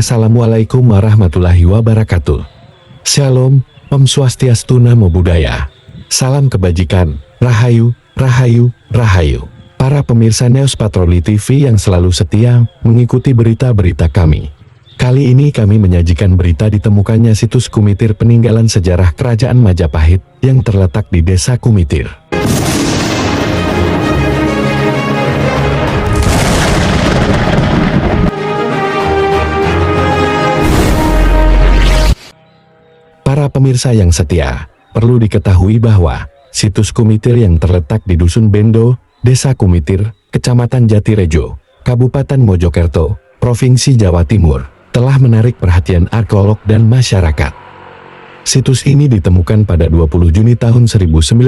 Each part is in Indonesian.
Assalamualaikum warahmatullahi wabarakatuh. Shalom, Om Swastiastu, Namo Buddhaya. Salam kebajikan, Rahayu, Rahayu, Rahayu. Para pemirsa News Patroli TV yang selalu setia mengikuti berita-berita kami. Kali ini kami menyajikan berita ditemukannya situs Kumitir peninggalan sejarah Kerajaan Majapahit yang terletak di Desa Kumitir. Para pemirsa yang setia, perlu diketahui bahwa situs Kumitir yang terletak di Dusun Bendo, Desa Kumitir, Kecamatan Jatirejo, Kabupaten Mojokerto, Provinsi Jawa Timur, telah menarik perhatian arkeolog dan masyarakat. Situs ini ditemukan pada 20 Juni tahun 1919.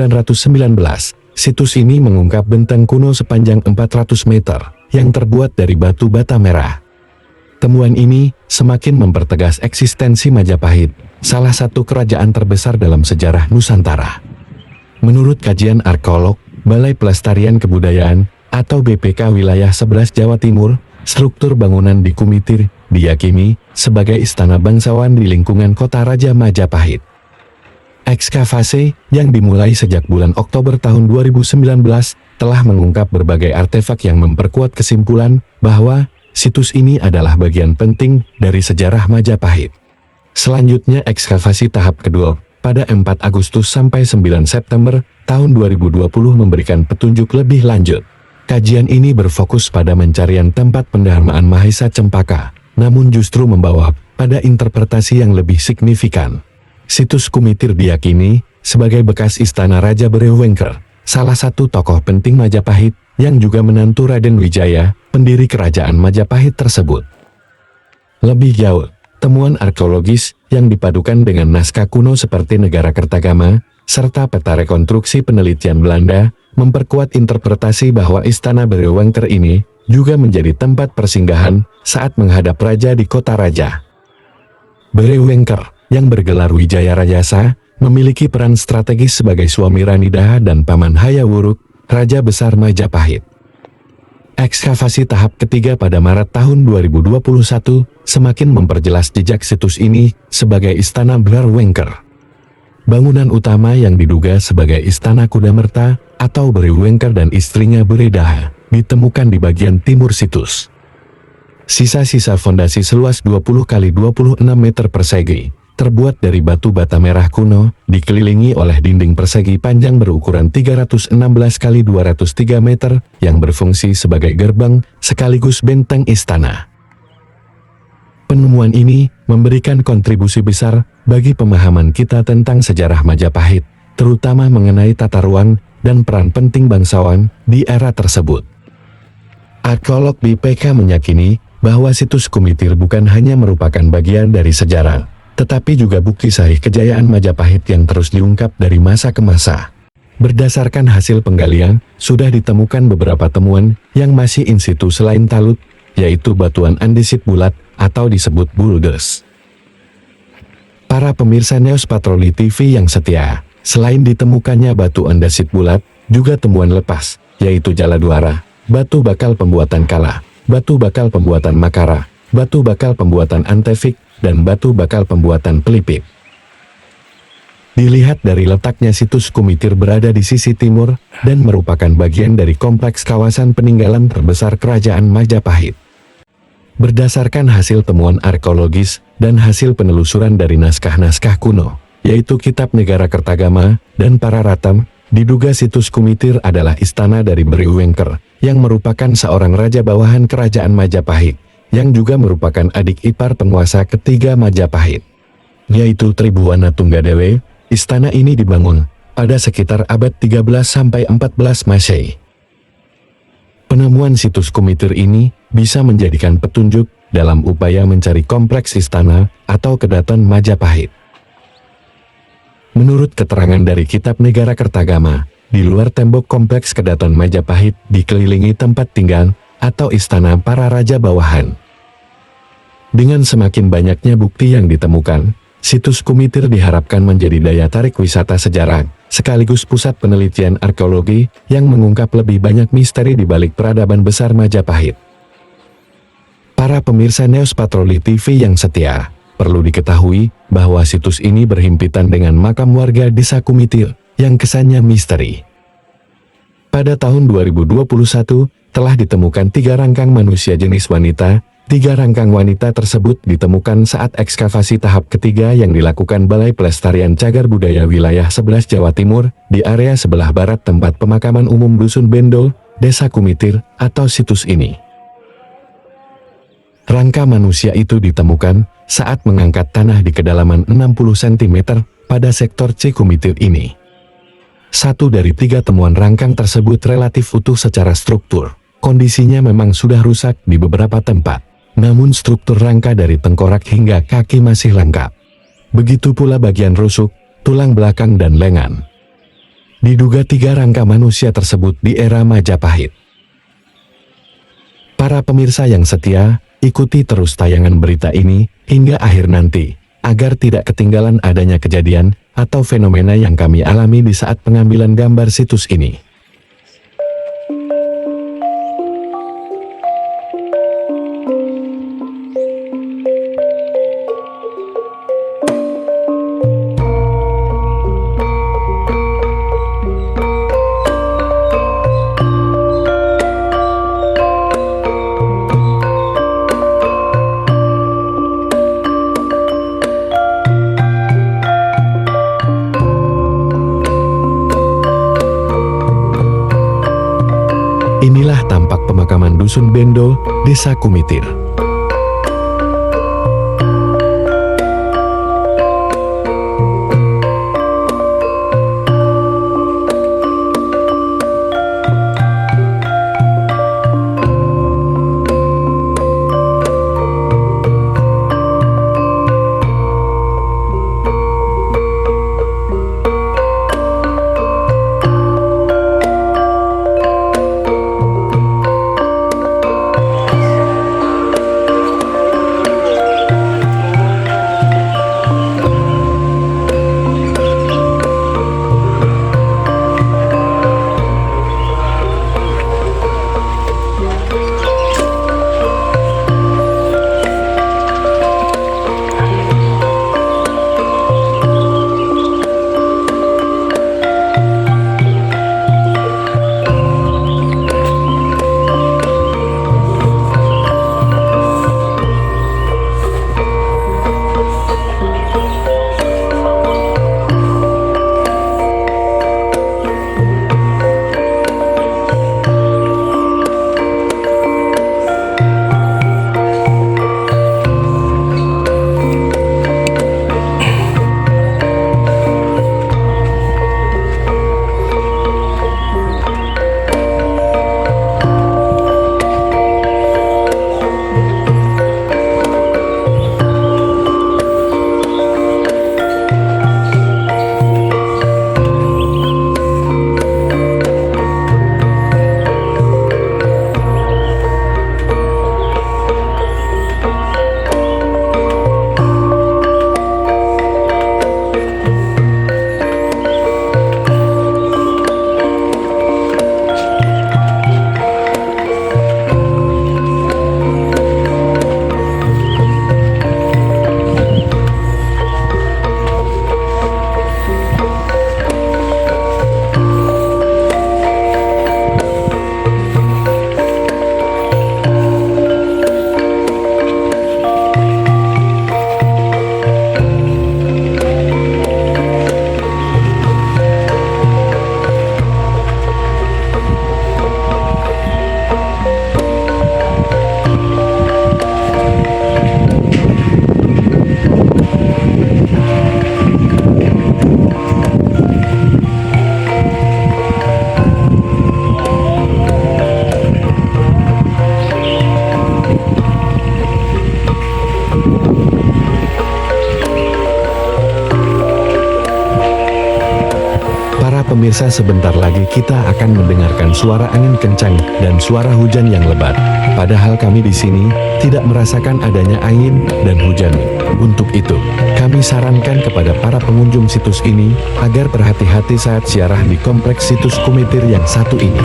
Situs ini mengungkap benteng kuno sepanjang 400 meter yang terbuat dari batu bata merah. Temuan ini semakin mempertegas eksistensi Majapahit, salah satu kerajaan terbesar dalam sejarah Nusantara. Menurut kajian arkeolog, Balai Pelestarian Kebudayaan, atau BPK Wilayah 11 Jawa Timur, struktur bangunan di Kumitir diyakini sebagai istana bangsawan di lingkungan kota Raja Majapahit. Ekskavasi yang dimulai sejak bulan Oktober tahun 2019 telah mengungkap berbagai artefak yang memperkuat kesimpulan bahwa situs ini adalah bagian penting dari sejarah Majapahit. Selanjutnya ekskavasi tahap kedua pada 4 Agustus sampai 9 September tahun 2020 memberikan petunjuk lebih lanjut. Kajian ini berfokus pada pencarian tempat pendharmaan Mahesa Cempaka, namun justru membawa pada interpretasi yang lebih signifikan. Situs Kumitir diyakini sebagai bekas istana Raja Berewengker, salah satu tokoh penting Majapahit yang juga menantu Raden Wijaya, pendiri kerajaan Majapahit tersebut. Lebih jauh, temuan arkeologis yang dipadukan dengan naskah kuno seperti Negara Kertagama, serta peta rekonstruksi penelitian Belanda, memperkuat interpretasi bahwa Istana Berewengker ini juga menjadi tempat persinggahan saat menghadap raja di kota raja. Berewengker, yang bergelar Wijaya Rajasa, memiliki peran strategis sebagai suami Rani Daha dan Paman Hayawuruk, Raja Besar Majapahit. Ekskavasi tahap ketiga pada Maret tahun 2021 semakin memperjelas jejak situs ini sebagai Istana Berewengker. Bangunan utama yang diduga sebagai Istana Kudamerta atau Berewengker dan istrinya Beredaha ditemukan di bagian timur situs. Sisa-sisa fondasi seluas 20 x 26 meter persegi, terbuat dari batu bata merah kuno, dikelilingi oleh dinding persegi panjang berukuran 316 x 203 meter yang berfungsi sebagai gerbang sekaligus benteng istana. Penemuan ini memberikan kontribusi besar bagi pemahaman kita tentang sejarah Majapahit, terutama mengenai tata ruang dan peran penting bangsawan di era tersebut. Arkeolog BPK meyakini bahwa situs Kumitir bukan hanya merupakan bagian dari sejarah, tetapi juga bukti sahih kejayaan Majapahit yang terus diungkap dari masa ke masa. Berdasarkan hasil penggalian, sudah ditemukan beberapa temuan yang masih in situ selain talut, yaitu batuan andesit bulat atau disebut buldes. Para pemirsa News Patroli TV yang setia, selain ditemukannya batu andesit bulat, juga temuan lepas, yaitu Jaladuara, batu bakal pembuatan Kala, batu bakal pembuatan Makara, batu bakal pembuatan Antefik, dan batu bakal pembuatan Pelipik. Dilihat dari letaknya situs Kumitir berada di sisi timur dan merupakan bagian dari kompleks kawasan peninggalan terbesar Kerajaan Majapahit. Berdasarkan hasil temuan arkeologis dan hasil penelusuran dari naskah-naskah kuno, yaitu Kitab Negara Kertagama dan Pararatam, diduga situs Kumitir adalah istana dari Berewengker, yang merupakan seorang raja bawahan Kerajaan Majapahit, yang juga merupakan adik ipar penguasa ketiga Majapahit, yaitu Tribhuwana Tunggadewe. Istana ini dibangun pada sekitar abad 13–14 Masehi. Penemuan situs Kumitir ini bisa menjadikan petunjuk dalam upaya mencari kompleks istana atau kedaton Majapahit. Menurut keterangan dari Kitab Negara Kertagama, di luar tembok kompleks kedaton Majapahit dikelilingi tempat tinggal atau istana para raja bawahan. Dengan semakin banyaknya bukti yang ditemukan, situs Kumitir diharapkan menjadi daya tarik wisata sejarah, sekaligus pusat penelitian arkeologi yang mengungkap lebih banyak misteri di balik peradaban besar Majapahit. Para pemirsa News Patroli TV yang setia, perlu diketahui bahwa situs ini berhimpitan dengan makam warga Desa Kumitir yang kesannya misteri. Pada tahun 2021, telah ditemukan 3 rangkang manusia jenis wanita. 3 rangkang wanita tersebut ditemukan saat ekskavasi tahap ketiga yang dilakukan Balai Pelestarian Cagar Budaya Wilayah 11 Jawa Timur di area sebelah barat tempat pemakaman umum Dusun Bendo, Desa Kumitir, atau situs ini. Rangka manusia itu ditemukan saat mengangkat tanah di kedalaman 60 cm pada sektor C Kumitir ini. 1 dari 3 temuan rangkang tersebut relatif utuh secara struktur. Kondisinya memang sudah rusak di beberapa tempat, namun struktur rangka dari tengkorak hingga kaki masih lengkap. Begitu pula bagian rusuk, tulang belakang dan lengan. Diduga 3 rangka manusia tersebut di era Majapahit. Para pemirsa yang setia, ikuti terus tayangan berita ini hingga akhir nanti, agar tidak ketinggalan adanya kejadian atau fenomena yang kami alami di saat pengambilan gambar situs ini. Inilah tampak pemakaman Dusun Bendo, Desa Kumitir. Pemirsa, sebentar lagi kita akan mendengarkan suara angin kencang dan suara hujan yang lebat. Padahal kami di sini tidak merasakan adanya angin dan hujan. Untuk itu, kami sarankan kepada para pengunjung situs ini agar berhati-hati saat ziarah di kompleks situs Kumitir yang satu ini.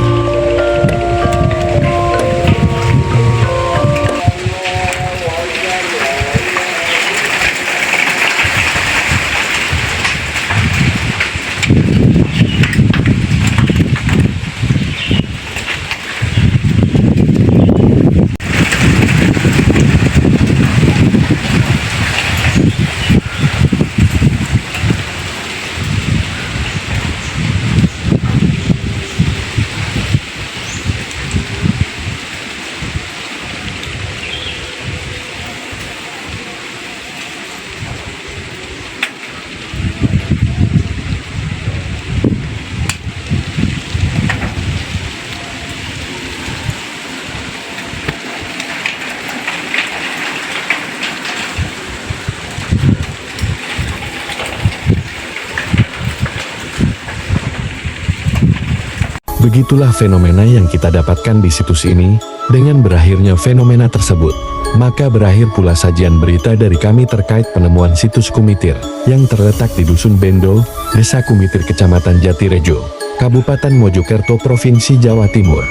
Begitulah fenomena yang kita dapatkan di situs ini. Dengan berakhirnya fenomena tersebut, maka berakhir pula sajian berita dari kami terkait penemuan situs Kumitir yang terletak di Dusun Bendo, Desa Kumitir, Kecamatan Jatirejo, Kabupaten Mojokerto, Provinsi Jawa Timur.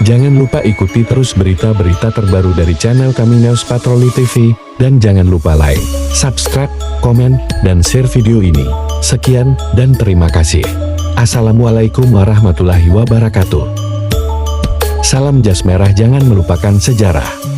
Jangan lupa ikuti terus berita-berita terbaru dari channel kami News Patroli TV, dan jangan lupa like, subscribe, komen, dan share video ini. Sekian, dan terima kasih. Assalamualaikum warahmatullahi wabarakatuh. Salam jas merah, jangan melupakan sejarah.